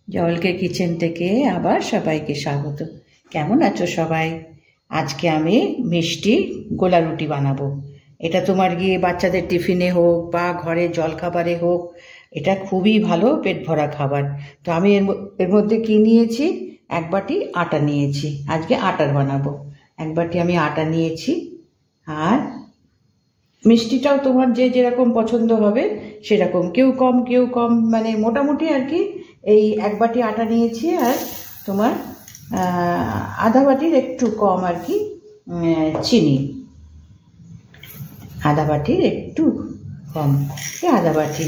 জলকে কিচেন থেকে আবার সবাইকে স্বাগত। কেমন আছো সবাই? আজকে আমি মিষ্টি গোলা রুটি বানাবো। এটা তোমার গিয়ে বাচ্চাদের টিফিনে হোক বা ঘরে জলখাবারে হোক, এটা খুবই ভালো পেট ভরা খাবার। তো আমি এর মধ্যে কি নিয়েছি, এক বাটি আটা নিয়েছি। আজকে আটার বানাবো। এক বাটি আমি আটা নিয়েছি। আর মিষ্টিটাও তোমার যে যেরকম পছন্দ হবে সেরকম, কেউ কম মানে মোটামুটি আর কি। এই এক বাটি আটা নিয়েছি আর তোমার আধা বাটির একটু কম আর কি চিনি, আধা বাটির একটু কম, আধা বাটি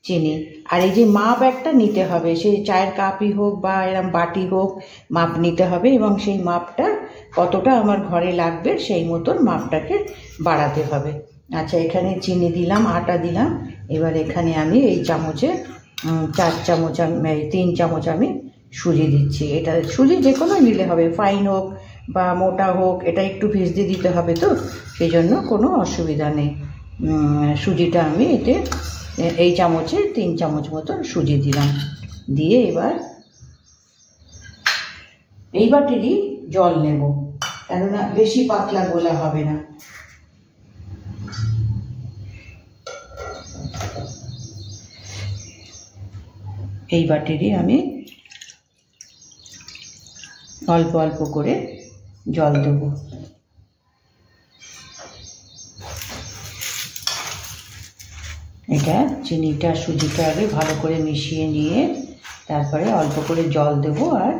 চিনি। আর এই যে মাপ একটা নিতে হবে, সেই চায়ের কাপই হোক বা এরম বাটি হোক, মাপ নিতে হবে এবং সেই মাপটা কতটা আমার ঘরে লাগবে সেই মতন মাপটাকে বাড়াতে হবে। আচ্ছা, এখানে চিনি দিলাম, আটা দিলাম। এবার এখানে আমি এই চামচে 4 চামচ, 3 চামচ আমি সুজি দিচ্ছি। এটা সুজি যে কোনো নিলে হবে, ফাইন হোক বা মোটা হোক, এটা একটু ভিজতে দিতে হবে, তো সেই জন্য কোনো অসুবিধা নেই। সুজিটা আমি এতে এই চামচে 3 চামচ মতন সুজি দিলাম। দিয়ে এবার এই বাটিরই জল নেব, কেননা বেশি পাতলা গোলা হবে না। এই বাটিরই আমি অল্প অল্প করে জল দেব। এটা চিনিটা সুজিটা আগে ভালো করে মিশিয়ে নিয়ে তারপরে অল্প করে জল দেব আর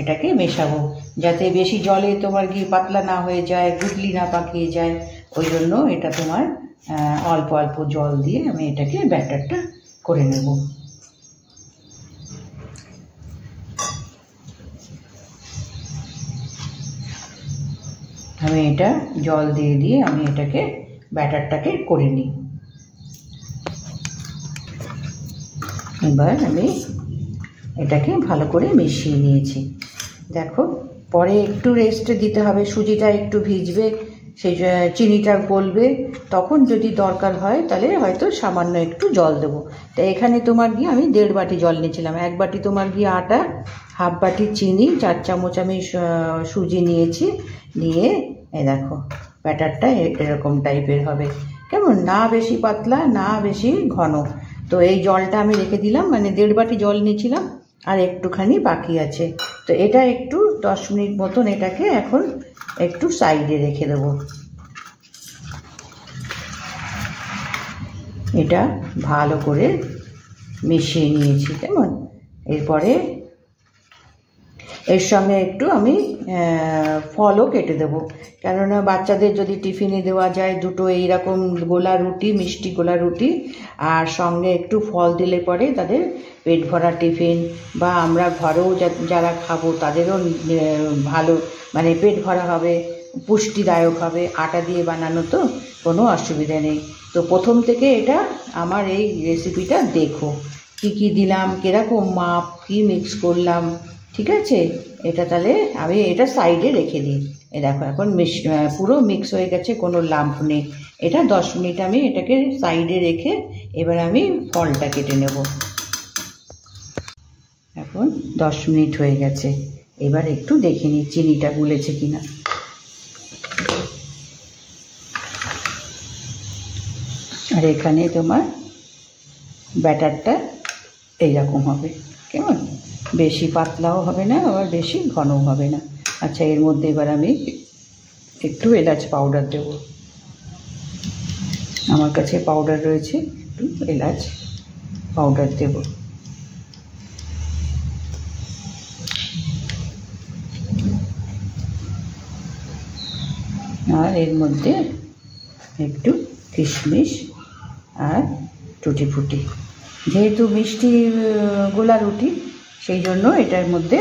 এটাকে মেশাবো, যাতে বেশি জলে তোমার ঘি পাতলা না হয়ে যায়, গুটলি না পাকিয়ে যায়। ওই জন্য এটা তোমার অল্প অল্প জল দিয়ে আমি এটাকে ব্যাটারটা করে নেব। আমি এটা জল দিয়ে দিয়ে আমি এটাকে ব্যাটারটাকে করে নিই। এবার আমি এটাকে ভালো করে মিশিয়ে নিয়েছি। দেখো, পরে একটু রেস্টে দিতে হবে, সুজিটা একটু ভিজবে, সেই চিনিটা গলবে, তখন যদি দরকার হয় তাহলে হয়তো সামান্য একটু জল দেবো। তো এখানে তোমার গিয়ে আমি 1.5 বাটি জল নিয়েছিলাম। 1 বাটি তোমার গিয়ে আটা, হাফ বাটি চিনি, 4 চামচ আমি সুজি নিয়েছি। নিয়ে এই দেখো ব্যাটারটা এরকম টাইপের হবে, কেমন, না বেশি পাতলা না বেশি ঘন। তো এই জলটা আমি রেখে দিলাম, মানে 1.5 বাটি জল নিয়েছিলাম আর একটুখানি বাকি আছে। তো এটা একটু 10 মিনিট মতন এটাকে এখন একটু সাইডে রেখে দেব। এটা ভালো করে মিশিয়ে নিয়েছি, কেমন। এরপরে এর সঙ্গে একটু আমি ফলও কেটে দেবো, কেননা বাচ্চাদের যদি টিফিনে দেওয়া যায় দুটো এইরকম গোলা রুটি, মিষ্টি গোলা রুটি, আর সঙ্গে একটু ফল দিলে পরে তাদের পেট ভরা টিফিন, বা আমরা ঘরেও যারা খাবো তাদেরও ভালো, মানে পেট ভরা হবে, পুষ্টিদায়ক হবে। আটা দিয়ে বানানো তো কোনো অসুবিধা নেই। তো প্রথম থেকে এটা আমার এই রেসিপিটা দেখো, কি দিলাম, কীরকম মাপ, কি মিক্স করলাম, ঠিক আছে। এটা তাহলে আমি এটা সাইডে রেখে দিই। এই দেখো এখন পুরো মিক্স হয়ে গেছে, কোনো লাম্প নেই। এটা 10 মিনিট আমি এটাকে সাইডে রেখে এবার আমি ফলটা কেটে নেব। এখন 10 মিনিট হয়ে গেছে, এবার একটু দেখে নিই চিনিটা গুলেছে কিনা। আর এখানে তোমার ব্যাটারটা এইরকম হবে, কেমন, বেশি পাতলাও হবে না আবার বেশি ঘনও হবে না। আচ্ছা, এর মধ্যে এবার আমি একটু এলাচ পাউডার দেব। আমার কাছে পাউডার রয়েছে, একটু এলাচ পাউডার দেব। আর এর মধ্যে একটু কিশমিশ আর টুটি ফুটি, যেহেতু মিষ্টি গোলা রুটি সেই জন্য এটার মধ্যে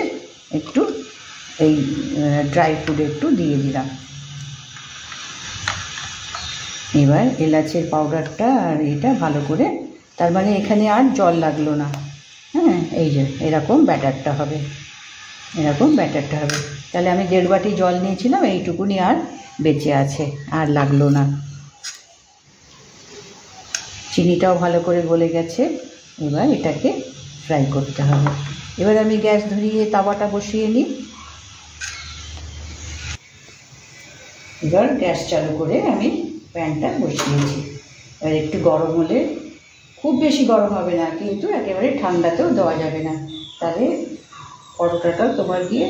একটু এই ড্রাই ফ্রুট একটু দিয়ে দিলাম। এবার এলাচের পাউডারটা আর এটা ভালো করে, তার মানে এখানে আর জল লাগলো না। হ্যাঁ, এই যে এরকম ব্যাটারটা হবে, এরকম ব্যাটারটা হবে। তাহলে আমি 1.5 বাটি জল নিয়েছিলাম, এইটুকুনি আর বেঁচে আছে, আর লাগলো না। চিনিটাও ভালো করে গলে গেছে। এবার এটাকে ফ্রাই করতে হবে। এবার আমি গ্যাস ধরিয়ে তাওয়াটা বসিয়ে নিই। এবার গ্যাস চালু করে আমি প্যানটা বসিয়েছি। এবার একটু গরম হলে, খুব বেশি গরম হবে না কিন্তু একেবারে ঠান্ডাতেও দেওয়া যাবে না, তাহলে পরোটাটা তোমার গিয়ে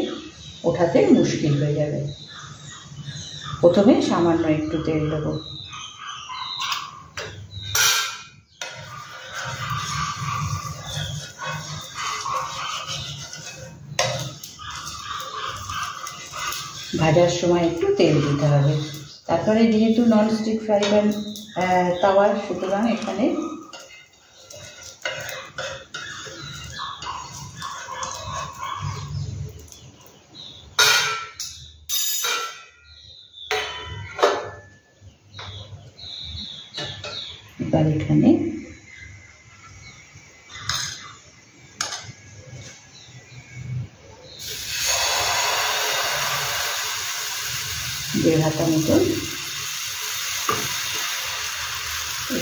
ওঠাতে মুশকিল হয়ে যাবে। প্রথমে সামান্য একটু তেল দেবো। ভাজার সময় একটু তেল দিতে হবে। তারপরে যেহেতু ননস্টিক ফ্রাই প্যান তাওয়া, সুতরাং এখানে এবার এখানে দেড় হাতা মতন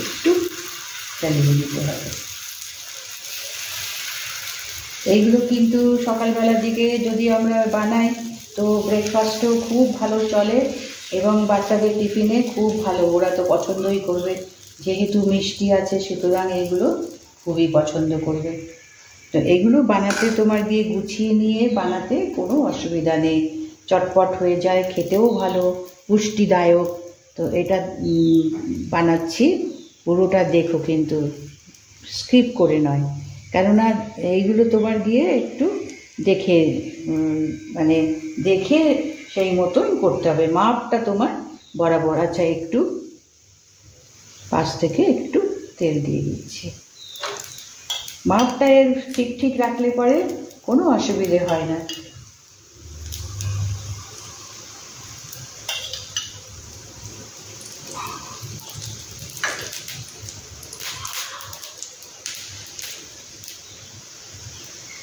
একটু চালিয়ে দিতে হবে। এইগুলো কিন্তু সকালবেলার দিকে যদি আমরা বানাই তো ব্রেকফাস্টও খুব ভালো চলে এবং বাচ্চাদের টিফিনে খুব ভালো, ওরা তো পছন্দই করবে, যেহেতু মিষ্টি আছে সুতরাং এইগুলো খুবই পছন্দ করবে। তো এগুলো বানাতে তোমার গিয়ে গুছিয়ে নিয়ে বানাতে কোনো অসুবিধা নেই, চটপট হয়ে যায়, খেতেও ভালো, পুষ্টিদায়ক। তো এটা বানাচ্ছি, পুরোটা দেখো কিন্তু স্কিপ করে নয়, কেননা এইগুলো তোমার গিয়ে একটু দেখে মানে দেখে সেই মতন করতে হবে, মাপটা তোমার বরাবর। আচ্ছা, একটু পাশ থেকে একটু তেল দিয়ে দিচ্ছি। মাপটা এর ঠিক ঠিক রাখলে পরে কোনো অসুবিধে হয় না।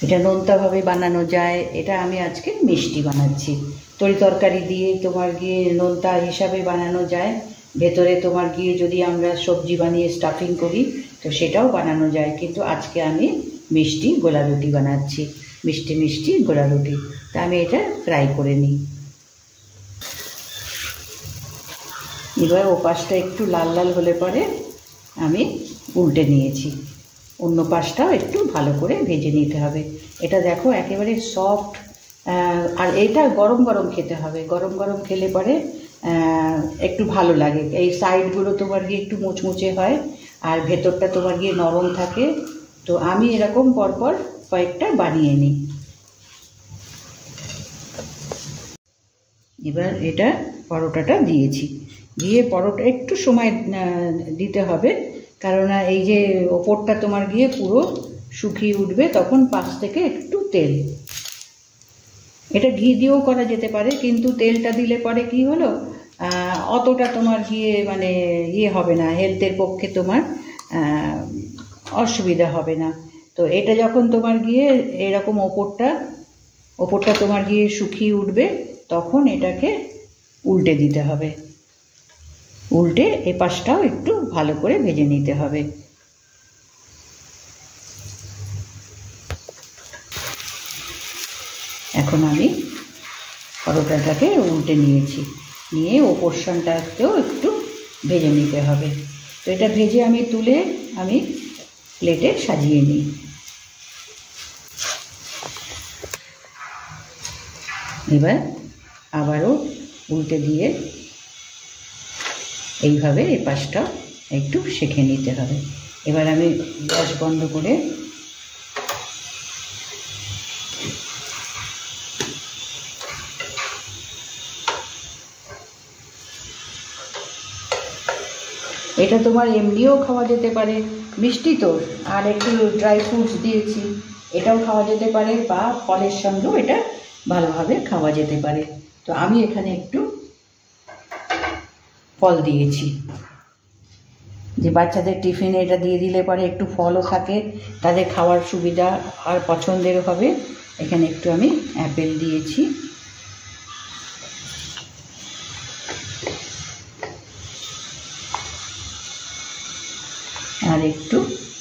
এটা নোনতাভাবে বানানো যায়, এটা আমি আজকে মিষ্টি বানাচ্ছি। তরি তরকারি দিয়ে তোমার গিয়ে নোনতা হিসাবে বানানো যায়, ভেতরে তোমার গিয়ে যদি আমরা সবজি বানিয়ে স্টাফিং করি তো সেটাও বানানো যায়, কিন্তু আজকে আমি মিষ্টি গোলা রুটি বানাচ্ছি, মিষ্টি মিষ্টি গোলা রুটি। তা আমি এটা ফ্রাই করে নিই। এবার ও পাশটা একটু লাল লাল হলে পরে আমি উল্টে নিয়েছি, অন্য পাশটাও একটু ভালো করে ভেজে নিতে হবে। এটা দেখো একেবারে সফট, আর এটা গরম গরম খেতে হবে, গরম গরম খেলে পরে একটু ভালো লাগে। এই সাইডগুলো তোমার গিয়ে একটু মুচমুচে হয় আর ভেতরটা তোমার গিয়ে নরম থাকে। তো আমি এরকম পরপর কয়েকটা বানিয়ে নিই। এবার এটা পরোটাটা দিয়েছি, দিয়ে পরোটা একটু সময় দিতে হবে, কারণ এই যে ওপরটা তোমার গিয়ে পুরো শুকিয়ে উঠবে, তখন পাশ থেকে একটু তেল, এটা ঘি দিয়েও করা যেতে পারে, কিন্তু তেলটা দিলে পরে কি হলো, অতটা তোমার গিয়ে মানে হবে না, হেলথের পক্ষে তোমার অসুবিধা হবে না। তো এটা যখন তোমার গিয়ে এরকম ওপরটা তোমার গিয়ে শুকিয়ে উঠবে, তখন এটাকে উল্টে দিতে হবে, উল্টে এ পাশটাও একটু ভালো করে ভেজে নিতে হবে। এখন আমি পরোটাটাকে উল্টে নিয়েছি, নিয়ে ও পোর্শনটাকেও একটু ভেজে নিতে হবে। তো এটা ভেজে আমি তুলে আমি প্লেটে সাজিয়ে নিই। এবার আবারও উল্টে দিয়ে এইভাবে এই পাশটা একটু সেঁকে নিতে হবে। এবার আমি গ্যাস বন্ধ করে এটা তোমার এমনিও খাওয়া যেতে পারে, মিষ্টি তো, আর একটু ড্রাই ফ্রুটস দিয়েছি, এটাও খাওয়া যেতে পারে, বা ফলের সঙ্গেও এটা ভালোভাবে খাওয়া যেতে পারে। তো আমি এখানে একটু ফল দিয়েছি, যে বাচ্চাদের টিফিনে এটা দিয়ে দিলে পরে একটু ফলও থাকে, তাদের খাওয়ার সুবিধা আর পছন্দেরও হবে। এখানে একটু আমি অ্যাপেল দিয়েছি, আর একটু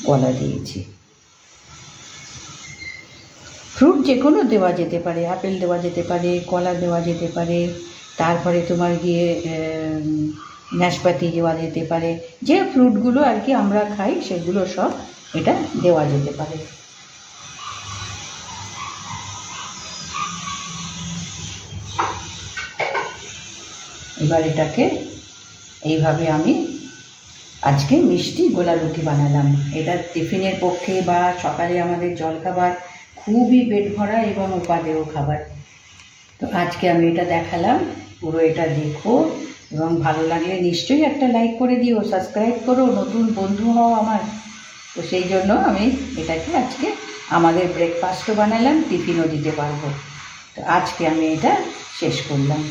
কলা দিয়েছি। ফ্রুট যে কোনো দেওয়া যেতে পারে, আপেল দেওয়া যেতে পারে, কলা দেওয়া যেতে পারে, তারপরে তোমার গিয়ে নাশপাতি দেওয়া যেতে পারে, যে ফ্রুটগুলো আর কি আমরা খাই সেগুলো সব এটা দেওয়া যেতে পারে। এবার এটাকে এইভাবে আমি আজকে মিষ্টি গোলা রুটি বানালাম। এটা টিফিনের পক্ষে বা সকালে আমাদের জলখাবার খুবই পেট ভরা এবং উপাদেয় খাবার। তো আজকে আমি এটা দেখালাম, পুরো এটা দেখো এবং ভালো লাগলে নিশ্চয়ই একটা লাইক করে দিও, সাবস্ক্রাইব করো, নতুন বন্ধু হও আমার। তো সেই জন্য আমি এটাকে আজকে আমাদের ব্রেকফাস্টও বানালাম, টিফিনও দিতে পারবো। তো আজকে আমি এটা শেষ করলাম।